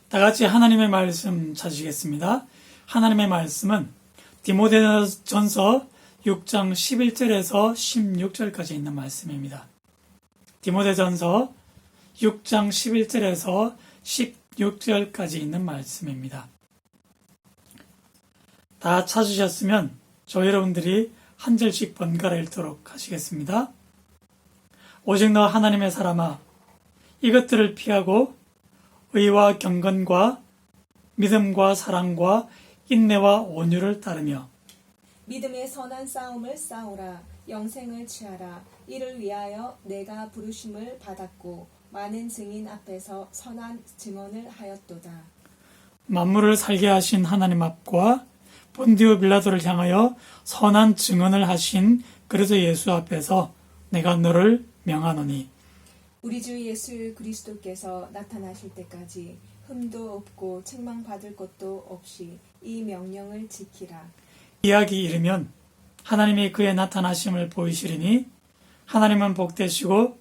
다 같이 하나님의 말씀 찾으시겠습니다. 하나님의 말씀은 디모데전서 6장 11절에서 16절까지 있는 말씀입니다. 디모데전서 6장 11절에서 16절까지 있는 말씀입니다. 다 찾으셨으면 저 여러분들이 한 절씩 번갈아 읽도록 하시겠습니다. 오직 너 하나님의 사람아, 이것들을 피하고 의와 경건과 믿음과 사랑과 인내와 온유를 따르며 믿음의 선한 싸움을 싸우라. 영생을 취하라. 이를 위하여 내가 부르심을 받았고 많은 증인 앞에서 선한 증언을 하였도다. 만물을 살게 하신 하나님 앞과 본디오 빌라도를 향하여 선한 증언을 하신 그리스도 예수 앞에서 내가 너를 명하노니 우리 주 예수 그리스도께서 나타나실 때까지 흠도 없고 책망받을 것도 없이 이 명령을 지키라. 이야기 이르면 하나님이 그의 나타나심을 보이시리니 하나님은 복되시고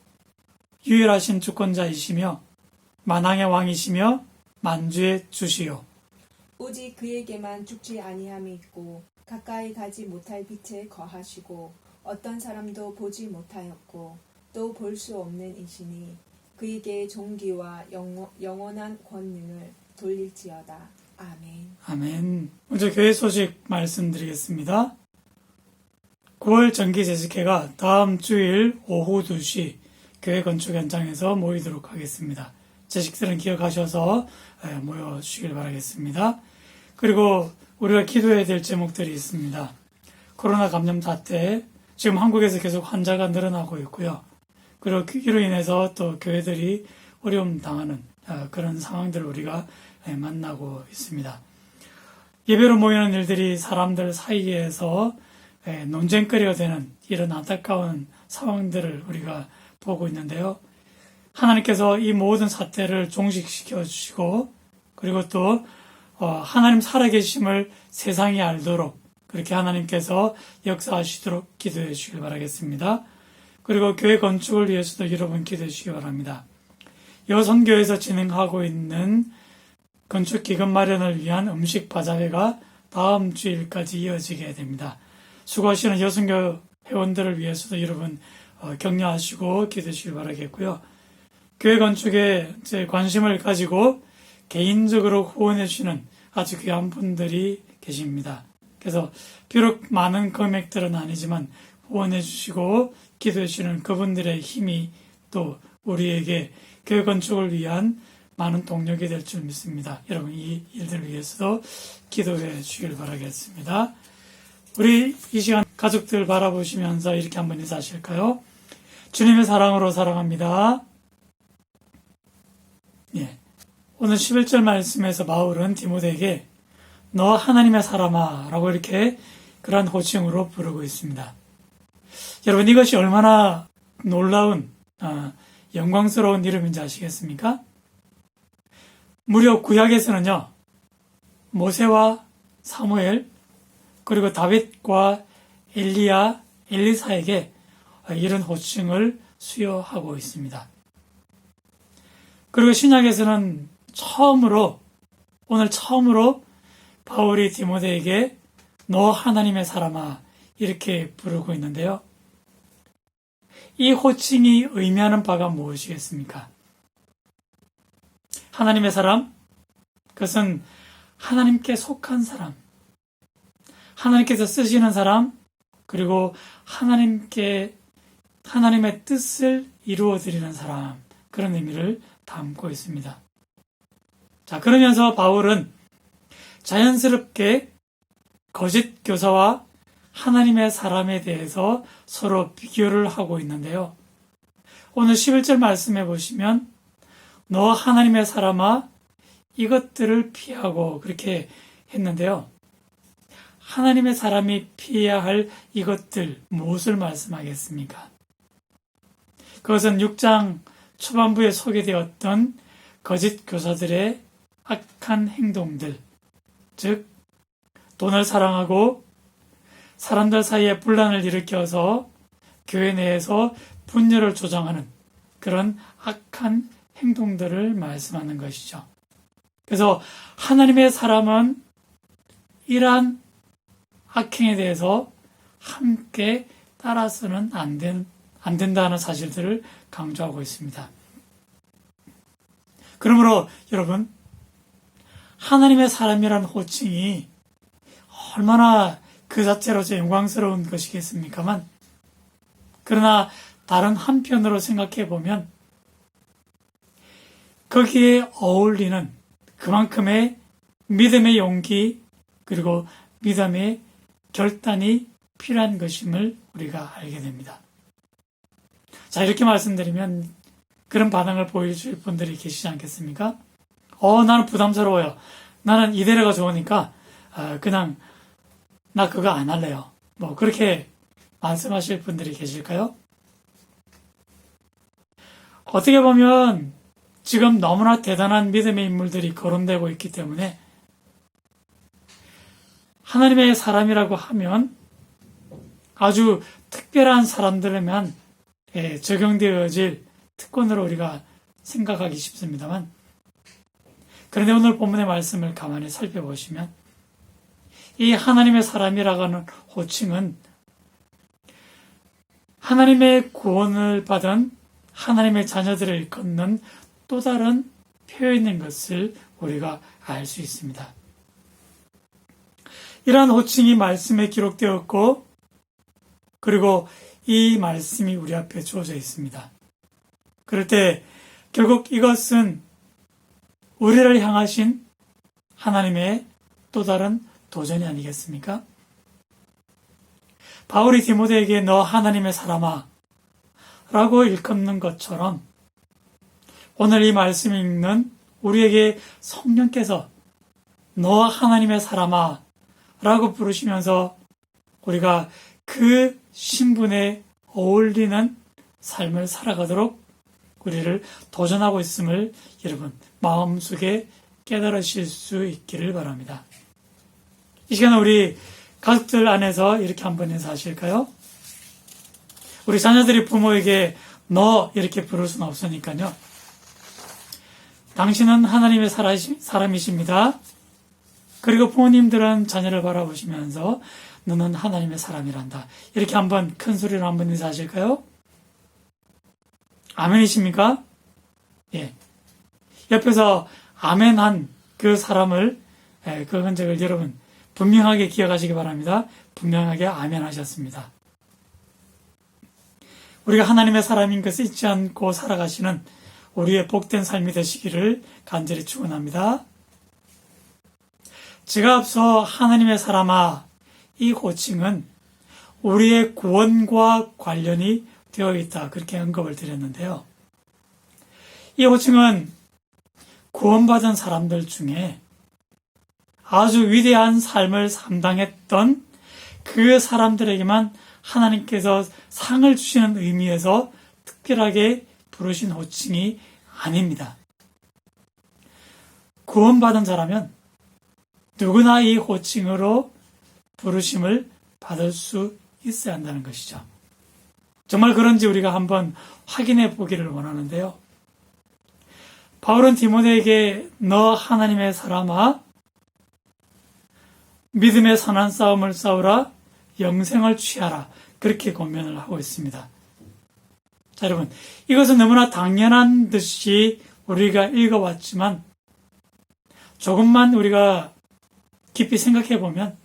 유일하신 주권자이시며 만왕의 왕이시며 만주의 주시요 오직 그에게만 죽지 아니함이 있고 가까이 가지 못할 빛에 거하시고 어떤 사람도 보지 못하였고 또 볼 수 없는 이시니 그에게 존귀와 영원한 권능을 돌릴지어다. 아멘. 아멘. 먼저 교회 소식 말씀드리겠습니다. 9월 정기 제식회가 다음 주일 오후 2시 교회 건축 현장에서 모이도록 하겠습니다. 제식들은 기억하셔서 모여주시길 바라겠습니다. 그리고 우리가 기도해야 될 제목들이 있습니다. 코로나 감염 사태, 지금 한국에서 계속 환자가 늘어나고 있고요. 그리고 이로 인해서 또 교회들이 어려움 당하는 그런 상황들을 우리가 만나고 있습니다. 예배로 모이는 일들이 사람들 사이에서 논쟁거리가 되는 이런 안타까운 상황들을 우리가 보고 있는데요. 하나님께서 이 모든 사태를 종식시켜 주시고 그리고 또 하나님 살아계심을 세상이 알도록 그렇게 하나님께서 역사하시도록 기도해 주시길 바라겠습니다. 그리고 교회 건축을 위해서도 여러분 기도해 주시기 바랍니다. 여선교에서 진행하고 있는 건축 기금 마련을 위한 음식 바자회가 다음 주일까지 이어지게 됩니다. 수고하시는 여선교 회원들을 위해서도 여러분 격려하시고 기도해 주시기 바라겠고요. 교회 건축에 관심을 가지고 개인적으로 후원해 주시는 아주 귀한 분들이 계십니다. 그래서 비록 많은 금액들은 아니지만 후원해 주시고 기도해 주시는 그분들의 힘이 또 우리에게 교회 건축을 위한 많은 동력이 될 줄 믿습니다. 여러분 이 일들을 위해서도 기도해 주시길 바라겠습니다. 우리 이 시간 가족들 바라보시면서 이렇게 한번 인사하실까요? 주님의 사랑으로 사랑합니다. 예. 오늘 11절 말씀에서 바울은 디모데에게 너 하나님의 사람아 라고 이렇게 그런 호칭으로 부르고 있습니다. 여러분 이것이 얼마나 놀라운 영광스러운 이름인지 아시겠습니까? 무려 구약에서는요. 모세와 사무엘 그리고 다윗과 엘리야, 엘리사에게 이런 호칭을 수여하고 있습니다. 그리고 신약에서는 오늘 처음으로 바울이 디모데에게 너 하나님의 사람아 이렇게 부르고 있는데요. 이 호칭이 의미하는 바가 무엇이겠습니까? 하나님의 사람, 그것은 하나님께 속한 사람, 하나님께서 쓰시는 사람, 그리고 하나님의 뜻을 이루어 드리는 사람, 그런 의미를 담고 있습니다. 자, 그러면서 바울은 자연스럽게 거짓 교사와 하나님의 사람에 대해서 서로 비교를 하고 있는데요. 오늘 11절 말씀해 보시면 너 하나님의 사람아 이것들을 피하고 그렇게 했는데요. 하나님의 사람이 피해야 할 이것들 무엇을 말씀하겠습니까? 그것은 6장 초반부에 소개되었던 거짓 교사들의 악한 행동들, 즉 돈을 사랑하고 사람들 사이에 분란을 일으켜서 교회 내에서 분열을 조장하는 그런 악한 행동들을 말씀하는 것이죠. 그래서 하나님의 사람은 이러한 악행에 대해서 함께 따라서는 안 된다는 사실들을 강조하고 있습니다. 그러므로 여러분, 하나님의 사람이라는 호칭이 얼마나 그 자체로서 영광스러운 것이겠습니까만, 그러나 다른 한편으로 생각해 보면 거기에 어울리는 그만큼의 믿음의 용기 그리고 믿음의 결단이 필요한 것임을 우리가 알게 됩니다. 자, 이렇게 말씀드리면 그런 반응을 보여줄 분들이 계시지 않겠습니까? 나는 부담스러워요. 나는 이대로가 좋으니까 그냥 나 그거 안 할래요. 뭐 그렇게 말씀하실 분들이 계실까요? 어떻게 보면 지금 너무나 대단한 믿음의 인물들이 거론되고 있기 때문에 하나님의 사람이라고 하면 아주 특별한 사람들에만 적용되어질 특권으로 우리가 생각하기 쉽습니다만, 그런데 오늘 본문의 말씀을 가만히 살펴보시면 이 하나님의 사람이라고 하는 호칭은 하나님의 구원을 받은 하나님의 자녀들을 일컫는 또 다른 표현인 것을 우리가 알 수 있습니다. 이러한 호칭이 말씀에 기록되었고, 그리고 이 말씀이 우리 앞에 주어져 있습니다. 그럴 때 결국 이것은 우리를 향하신 하나님의 또 다른 도전이 아니겠습니까? 바울이 디모데에게 너 하나님의 사람아 라고 일컫는 것처럼 오늘 이 말씀 읽는 우리에게 성령께서 너 하나님의 사람아 라고 부르시면서 우리가 그 신분에 어울리는 삶을 살아가도록 우리를 도전하고 있음을 여러분 마음속에 깨달으실 수 있기를 바랍니다. 이 시간에 우리 가족들 안에서 이렇게 한번 인사하실까요? 우리 자녀들이 부모에게 너 이렇게 부를 수는 없으니까요. 당신은 하나님의 사람이십니다. 그리고 부모님들은 자녀를 바라보시면서 너는 하나님의 사람이란다. 이렇게 한번 큰 소리로 한번 인사하실까요? 아멘이십니까? 예. 옆에서 아멘한 그 사람을, 그 흔적을 여러분 분명하게 기억하시기 바랍니다. 분명하게 아멘하셨습니다. 우리가 하나님의 사람인 것을 잊지 않고 살아가시는 우리의 복된 삶이 되시기를 간절히 축원합니다. 제가 앞서 하나님의 사람아 이 호칭은 우리의 구원과 관련이 되어 있다 그렇게 언급을 드렸는데요. 이 호칭은 구원받은 사람들 중에 아주 위대한 삶을 감당했던 그 사람들에게만 하나님께서 상을 주시는 의미에서 특별하게 부르신 호칭이 아닙니다. 구원받은 자라면 누구나 이 호칭으로 부르심을 받을 수 있어야 한다는 것이죠. 정말 그런지 우리가 한번 확인해 보기를 원하는데요. 바울은 디모데에게 너 하나님의 사람아 믿음의 선한 싸움을 싸우라 영생을 취하라 그렇게 권면을 하고 있습니다. 자, 여러분, 이것은 너무나 당연한 듯이 우리가 읽어왔지만 조금만 우리가 깊이 생각해 보면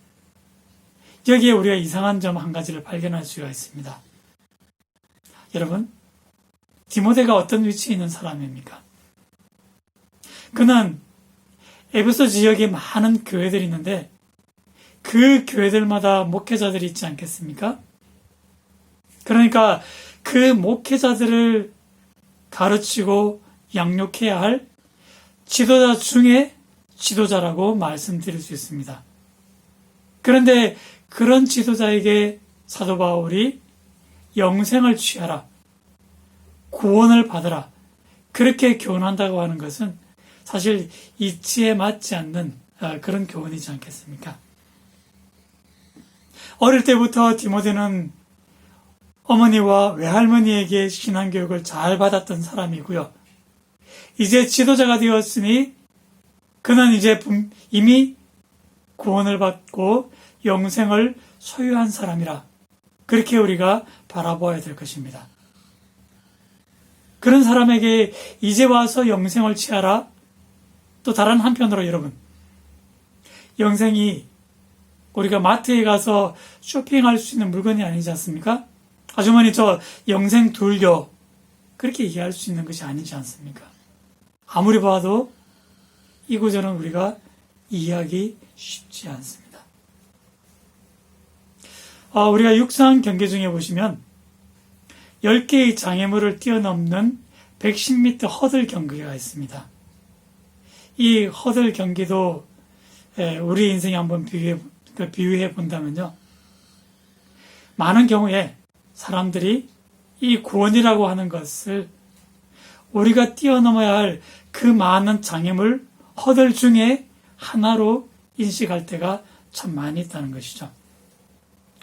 여기에 우리가 이상한 점 한 가지를 발견할 수가 있습니다. 여러분, 디모데가 어떤 위치에 있는 사람입니까? 그는 에베소 지역에 많은 교회들이 있는데 그 교회들마다 목회자들이 있지 않겠습니까? 그러니까 그 목회자들을 가르치고 양육해야 할 지도자 중에 지도자라고 말씀드릴 수 있습니다. 그런데 그런 지도자에게 사도 바울이 영생을 취하라, 구원을 받으라 그렇게 교훈한다고 하는 것은 사실 이치에 맞지 않는 그런 교훈이지 않겠습니까? 어릴 때부터 디모데는 어머니와 외할머니에게 신앙교육을 잘 받았던 사람이고요. 이제 지도자가 되었으니 그는 이제 이미 구원을 받고 영생을 소유한 사람이라 그렇게 우리가 바라보아야 될 것입니다. 그런 사람에게 이제 와서 영생을 취하라. 또 다른 한편으로 여러분, 영생이 우리가 마트에 가서 쇼핑할 수 있는 물건이 아니지 않습니까? 아주머니 저 영생 둘요. 그렇게 얘기할 수 있는 것이 아니지 않습니까? 아무리 봐도 이 구절은 우리가 이해하기 쉽지 않습니다. 우리가 육상 경기 중에 보시면 10개의 장애물을 뛰어넘는 110m 허들 경기가 있습니다. 이 허들 경기도 우리 인생에 한번 비유해 본다면요. 많은 경우에 사람들이 이 구원이라고 하는 것을 우리가 뛰어넘어야 할 그 많은 장애물, 허들 중에 하나로 인식할 때가 참 많이 있다는 것이죠.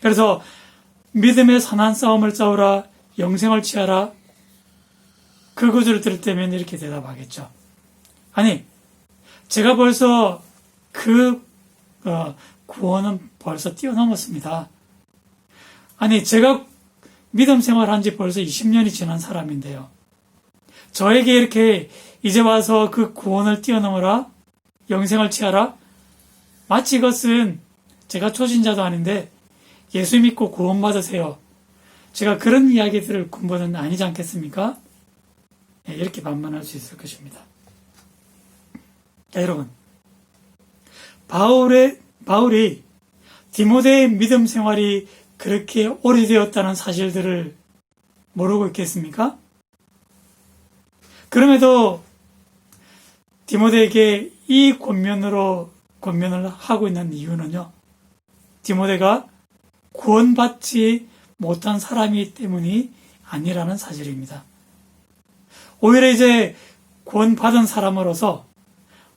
그래서 믿음의 선한 싸움을 싸우라, 영생을 취하라. 그 구절을 들을 때면 이렇게 대답하겠죠. 아니, 제가 벌써 구원은 벌써 뛰어넘었습니다. 아니, 제가 믿음 생활한 지 벌써 20년이 지난 사람인데요. 저에게 이렇게 이제 와서 그 구원을 뛰어넘어라, 영생을 취하라. 마치 이것은 제가 초신자도 아닌데 예수 믿고 구원받으세요. 제가 그런 이야기들을 군부는 아니지 않겠습니까? 이렇게 반문할 수 있을 것입니다. 자, 여러분. 바울이 디모데의 믿음 생활이 그렇게 오래되었다는 사실들을 모르고 있겠습니까? 그럼에도 디모데에게 이 권면을 하고 있는 이유는요. 디모데가 구원받지 못한 사람이기 때문이 아니라는 사실입니다. 오히려 이제 구원받은 사람으로서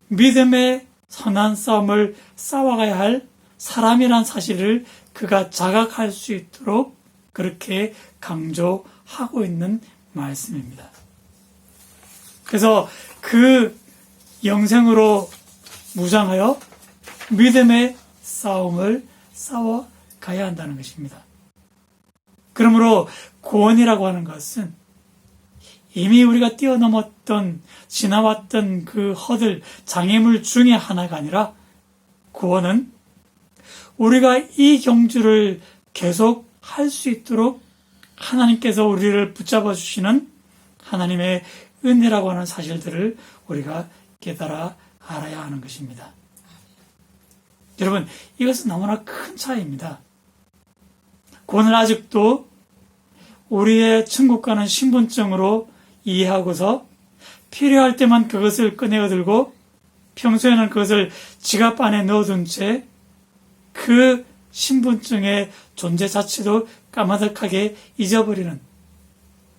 믿음의 선한 싸움을 싸워가야 할 사람이란 사실을 그가 자각할 수 있도록 그렇게 강조하고 있는 말씀입니다. 그래서 그 영생으로 무장하여 믿음의 싸움을 싸워가야 한다는 것입니다. 그러므로 구원이라고 하는 것은 이미 우리가 뛰어넘었던 지나왔던 그 허들 장애물 중에 하나가 아니라 구원은 우리가 이 경주를 계속 할 수 있도록 하나님께서 우리를 붙잡아 주시는 하나님의 은혜라고 하는 사실들을 우리가 깨달아 알아야 하는 것입니다. 여러분, 이것은 너무나 큰 차이입니다. 구원을 아직도 우리의 천국 가는 신분증으로 이해하고서 필요할 때만 그것을 꺼내어 들고 평소에는 그것을 지갑 안에 넣어둔 채 그 신분증의 존재 자체도 까마득하게 잊어버리는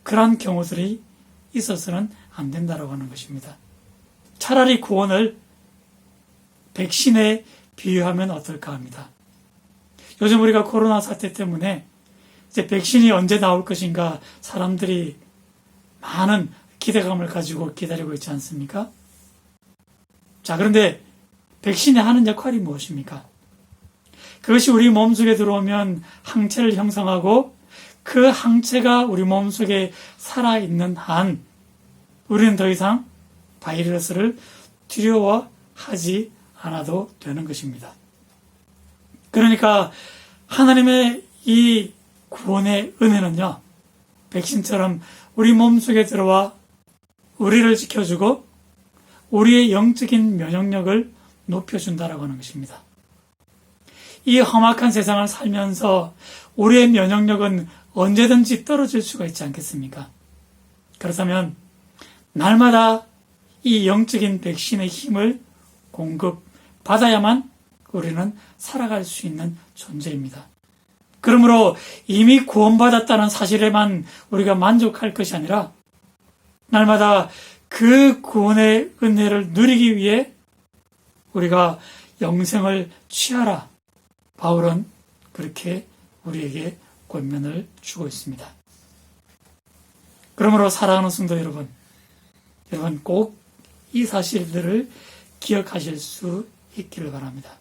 그러한 경우들이 있어서는 안 된다고 하는 것입니다. 차라리 구원을 백신에 비유하면 어떨까 합니다. 요즘 우리가 코로나 사태 때문에 이제 백신이 언제 나올 것인가 사람들이 많은 기대감을 가지고 기다리고 있지 않습니까? 자, 그런데 백신이 하는 역할이 무엇입니까? 그것이 우리 몸속에 들어오면 항체를 형성하고 그 항체가 우리 몸속에 살아있는 한 우리는 더 이상 바이러스를 두려워하지 않아도 되는 것입니다. 그러니까 하나님의 이 구원의 은혜는요, 백신처럼 우리 몸속에 들어와 우리를 지켜주고 우리의 영적인 면역력을 높여준다라고 하는 것입니다. 이 험악한 세상을 살면서 우리의 면역력은 언제든지 떨어질 수가 있지 않겠습니까? 그렇다면 날마다 이 영적인 백신의 힘을 공급받아야만 우리는 살아갈 수 있는 존재입니다. 그러므로 이미 구원받았다는 사실에만 우리가 만족할 것이 아니라 날마다 그 구원의 은혜를 누리기 위해 우리가 영생을 취하라. 바울은 그렇게 우리에게 권면을 주고 있습니다. 그러므로 사랑하는 성도 여러분 꼭 이 사실들을 기억하실 수 있기를 바랍니다.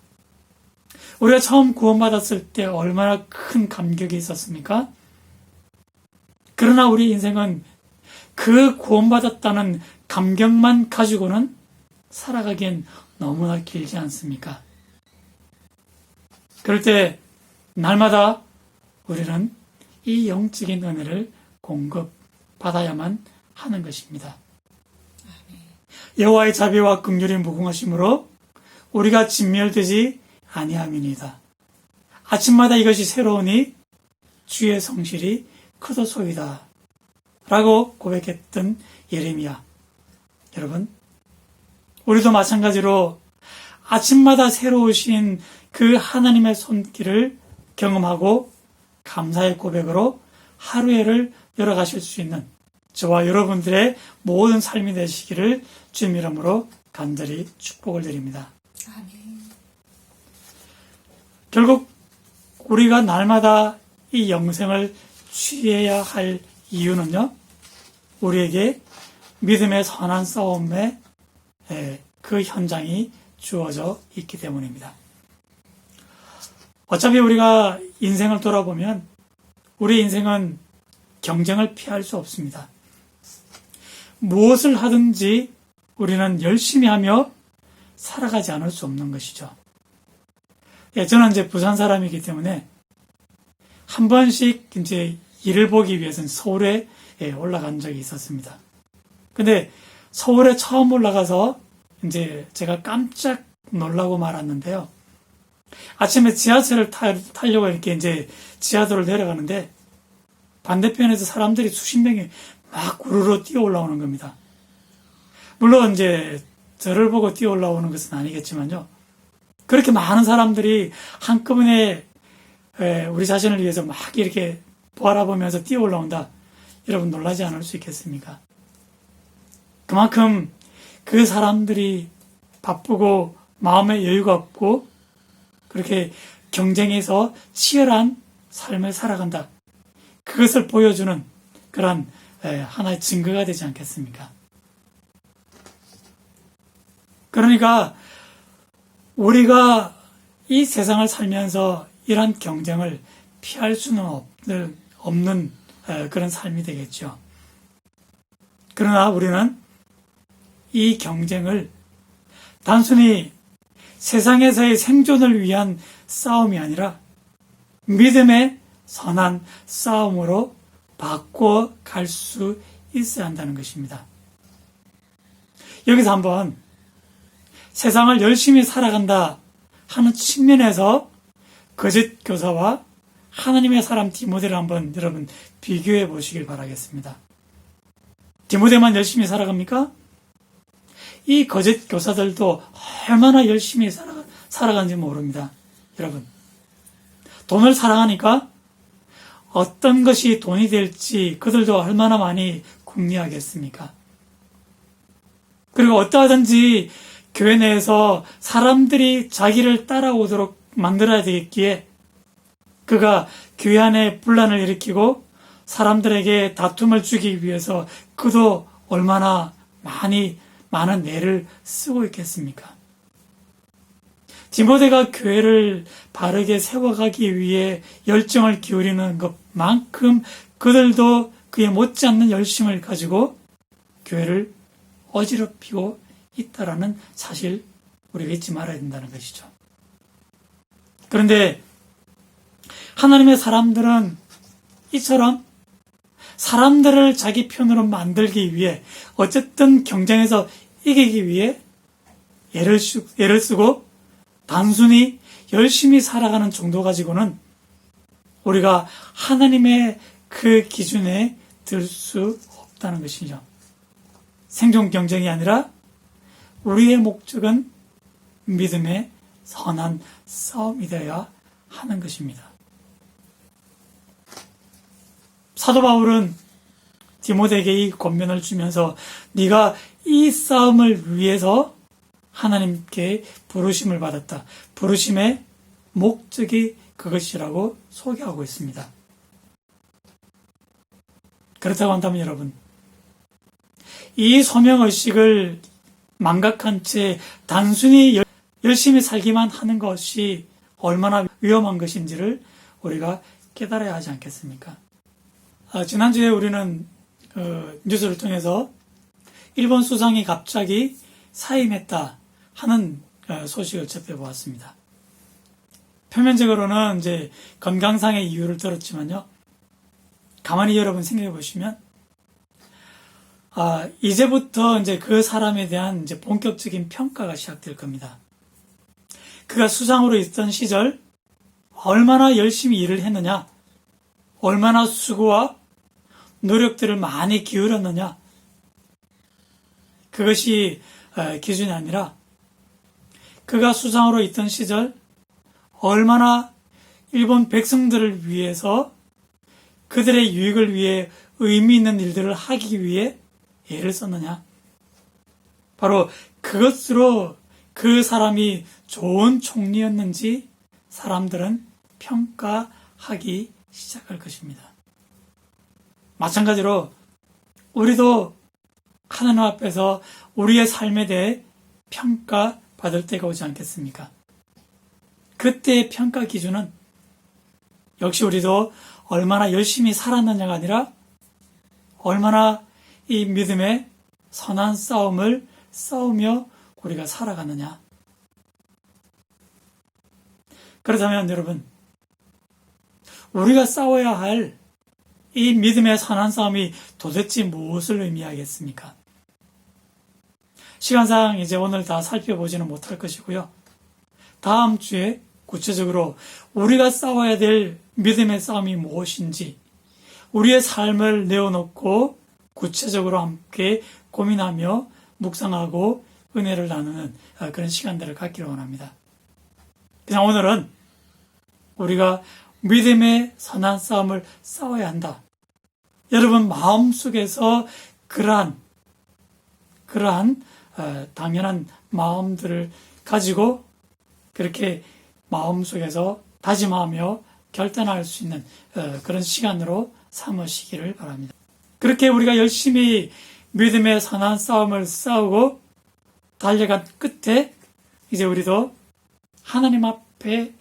우리가 처음 구원받았을 때 얼마나 큰 감격이 있었습니까? 그러나 우리 인생은 그 구원받았다는 감격만 가지고는 살아가기엔 너무나 길지 않습니까? 그럴 때 날마다 우리는 이 영적인 은혜를 공급받아야만 하는 것입니다. 여호와의 자비와 긍휼이 무궁하심으로 우리가 진멸되지 아니함이니이다. 아침마다 이것이 새로우니 주의 성실이 크도소이다. 라고 고백했던 예레미야. 여러분, 우리도 마찬가지로 아침마다 새로우신 그 하나님의 손길을 경험하고 감사의 고백으로 하루해를 열어가실 수 있는 저와 여러분들의 모든 삶이 되시기를 주님 이름으로 간절히 축복을 드립니다. 아멘. 결국 우리가 날마다 이 영생을 취해야 할 이유는요, 우리에게 믿음의 선한 싸움의 그 현장이 주어져 있기 때문입니다. 어차피 우리가 인생을 돌아보면 우리 인생은 경쟁을 피할 수 없습니다. 무엇을 하든지 우리는 열심히 하며 살아가지 않을 수 없는 것이죠. 저는 이제 부산 사람이기 때문에 한 번씩 이제 일을 보기 위해서는 서울에 올라간 적이 있었습니다. 근데 서울에 처음 올라가서 이제 제가 깜짝 놀라고 말았는데요. 아침에 지하철을 타려고 이렇게 이제 지하도를 내려가는데 반대편에서 사람들이 수십 명이 막 우르르 뛰어 올라오는 겁니다. 물론 이제 저를 보고 뛰어 올라오는 것은 아니겠지만요. 그렇게 많은 사람들이 한꺼번에 우리 자신을 위해서 막 이렇게 바라보면서 뛰어 올라온다. 여러분 놀라지 않을 수 있겠습니까? 그만큼 그 사람들이 바쁘고 마음에 여유가 없고 그렇게 경쟁에서 치열한 삶을 살아간다. 그것을 보여주는 그런 하나의 증거가 되지 않겠습니까? 그러니까 우리가 이 세상을 살면서 이러한 경쟁을 피할 수는 없는 그런 삶이 되겠죠. 그러나 우리는 이 경쟁을 단순히 세상에서의 생존을 위한 싸움이 아니라 믿음의 선한 싸움으로 바꿔 갈 수 있어야 한다는 것입니다. 여기서 한번 세상을 열심히 살아간다 하는 측면에서 거짓 교사와 하나님의 사람 디모데를 한번 여러분 비교해 보시길 바라겠습니다. 디모데만 열심히 살아갑니까? 이 거짓 교사들도 얼마나 열심히 살아가는지 모릅니다. 여러분, 돈을 사랑하니까 어떤 것이 돈이 될지 그들도 얼마나 많이 궁리하겠습니까? 그리고 어떠하든지 교회 내에서 사람들이 자기를 따라오도록 만들어야 되겠기에 그가 교회 안에 분란을 일으키고 사람들에게 다툼을 주기 위해서 그도 얼마나 많은 애를 쓰고 있겠습니까? 디모데가 교회를 바르게 세워가기 위해 열정을 기울이는 것만큼 그들도 그에 못지않는 열심을 가지고 교회를 어지럽히고 있다라는 사실 우리가 잊지 말아야 된다는 것이죠. 그런데 하나님의 사람들은 이처럼 사람들을 자기 편으로 만들기 위해 어쨌든 경쟁에서 이기기 위해 애를 쓰고 단순히 열심히 살아가는 정도 가지고는 우리가 하나님의 그 기준에 들 수 없다는 것이죠. 생존 경쟁이 아니라 우리의 목적은 믿음의 선한 싸움이 되어야 하는 것입니다. 사도 바울은 디모데에게 이 권면을 주면서 네가 이 싸움을 위해서 하나님께 부르심을 받았다. 부르심의 목적이 그것이라고 소개하고 있습니다. 그렇다고 한다면 여러분, 이 소명의식을 망각한 채 단순히 열심히 살기만 하는 것이 얼마나 위험한 것인지를 우리가 깨달아야 하지 않겠습니까? 지난주에 우리는 뉴스를 통해서 일본 수상이 갑자기 사임했다 하는 소식을 접해보았습니다. 표면적으로는 이제 건강상의 이유를 들었지만요. 가만히 여러분 생각해 보시면, 이제부터 이제 그 사람에 대한 이제 본격적인 평가가 시작될 겁니다. 그가 수상으로 있던 시절 얼마나 열심히 일을 했느냐, 얼마나 수고와 노력들을 많이 기울였느냐, 그것이 기준이 아니라 그가 수상으로 있던 시절 얼마나 일본 백성들을 위해서 그들의 유익을 위해 의미 있는 일들을 하기 위해 애를 썼느냐. 바로 그것으로 그 사람이 좋은 총리였는지 사람들은 평가하기 시작할 것입니다. 마찬가지로 우리도 하나님 앞에서 우리의 삶에 대해 평가받을 때가 오지 않겠습니까? 그때의 평가 기준은 역시 우리도 얼마나 열심히 살았느냐가 아니라 얼마나 이 믿음의 선한 싸움을 싸우며 우리가 살아가느냐. 그렇다면 여러분, 우리가 싸워야 할 이 믿음의 선한 싸움이 도대체 무엇을 의미하겠습니까? 시간상 이제 오늘 다 살펴보지는 못할 것이고요. 다음 주에 구체적으로 우리가 싸워야 될 믿음의 싸움이 무엇인지 우리의 삶을 내어놓고 구체적으로 함께 고민하며 묵상하고 은혜를 나누는 그런 시간들을 갖기를 원합니다. 그냥 오늘은 우리가 믿음의 선한 싸움을 싸워야 한다. 여러분 마음속에서 그러한 당연한 마음들을 가지고 그렇게 마음속에서 다짐하며 결단할 수 있는 그런 시간으로 삼으시기를 바랍니다. 그렇게 우리가 열심히 믿음의 선한 싸움을 싸우고 달려간 끝에 이제 우리도 하나님 앞에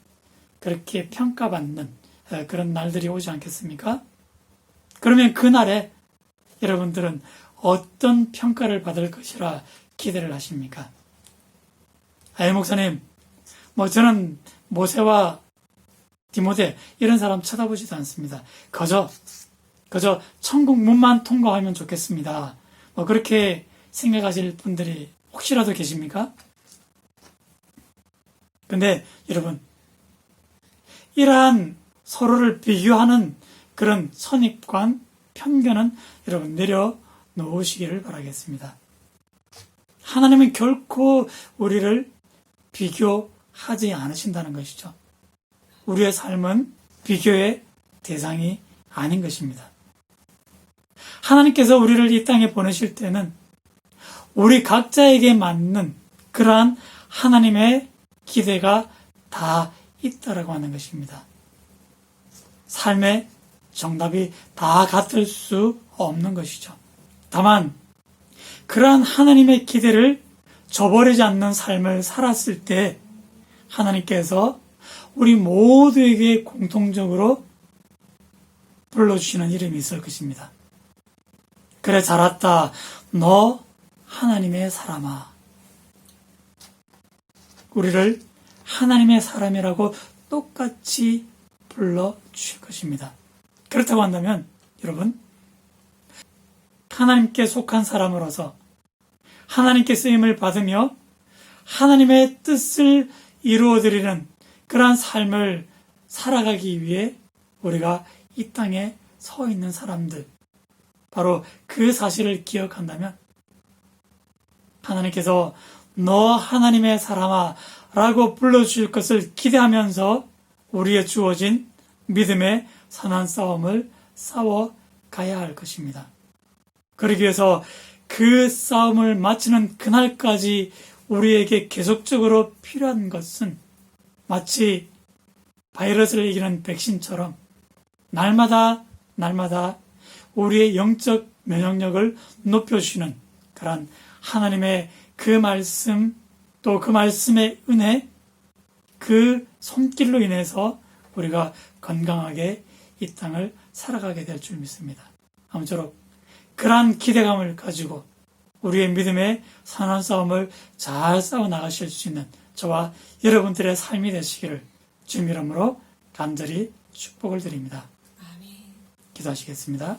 그렇게 평가받는 그런 날들이 오지 않겠습니까? 그러면 그날에 여러분들은 어떤 평가를 받을 것이라 기대를 하십니까? 목사님, 저는 모세와 디모데 이런 사람 쳐다보지도 않습니다. 그저 천국 문만 통과하면 좋겠습니다. 그렇게 생각하실 분들이 혹시라도 계십니까? 근데 여러분, 이러한 서로를 비교하는 그런 선입관, 편견은 여러분 내려놓으시기를 바라겠습니다. 하나님은 결코 우리를 비교하지 않으신다는 것이죠. 우리의 삶은 비교의 대상이 아닌 것입니다. 하나님께서 우리를 이 땅에 보내실 때는 우리 각자에게 맞는 그러한 하나님의 기대가 다 있다라고 하는 것입니다. 삶의 정답이 다 같을 수 없는 것이죠. 다만 그러한 하나님의 기대를 저버리지 않는 삶을 살았을 때 하나님께서 우리 모두에게 공통적으로 불러주시는 이름이 있을 것입니다. 그래 잘했다. 너 하나님의 사람아. 우리를 하나님의 사람이라고 똑같이 불러주실 것입니다. 그렇다고 한다면 여러분, 하나님께 속한 사람으로서 하나님께 쓰임을 받으며 하나님의 뜻을 이루어드리는 그러한 삶을 살아가기 위해 우리가 이 땅에 서 있는 사람들, 바로 그 사실을 기억한다면 하나님께서 너 하나님의 사람아 라고 불러주실 것을 기대하면서 우리의 주어진 믿음의 선한 싸움을 싸워가야 할 것입니다. 그러기 위해서 그 싸움을 마치는 그날까지 우리에게 계속적으로 필요한 것은 마치 바이러스를 이기는 백신처럼 날마다 우리의 영적 면역력을 높여주시는 그런 하나님의 그 말씀, 또 그 말씀의 은혜, 그 손길로 인해서 우리가 건강하게 이 땅을 살아가게 될 줄 믿습니다. 아무쪼록 그러한 기대감을 가지고 우리의 믿음의 선한 싸움을 잘 싸워 나가실 수 있는 저와 여러분들의 삶이 되시기를 주님 이름으로 간절히 축복을 드립니다. 아멘. 기도하시겠습니다.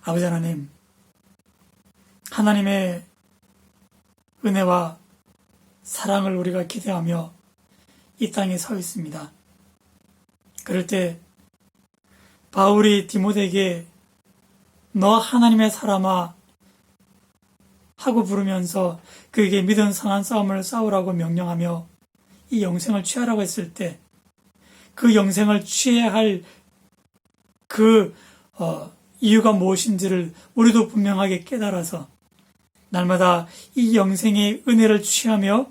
아버지 하나님, 하나님의 은혜와 사랑을 우리가 기대하며 이 땅에 서 있습니다. 그럴 때 바울이 디모데에게 너 하나님의 사람아 하고 부르면서 그에게 믿음 선한 싸움을 싸우라고 명령하며 이 영생을 취하라고 했을 때 그 영생을 취해야 할 그 이유가 무엇인지를 우리도 분명하게 깨달아서 날마다 이 영생의 은혜를 취하며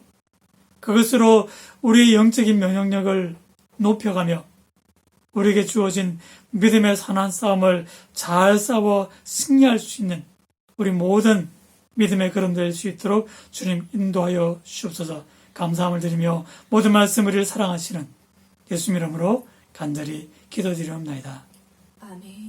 그것으로 우리의 영적인 면역력을 높여가며 우리에게 주어진 믿음의 선한 싸움을 잘 싸워 승리할 수 있는 우리 모든 믿음의 걸음 될 수 있도록 주님 인도하여 주옵소서. 감사함을 드리며 모든 말씀 우리를 사랑하시는 예수 이름으로 간절히 기도드리옵나이다. 아멘.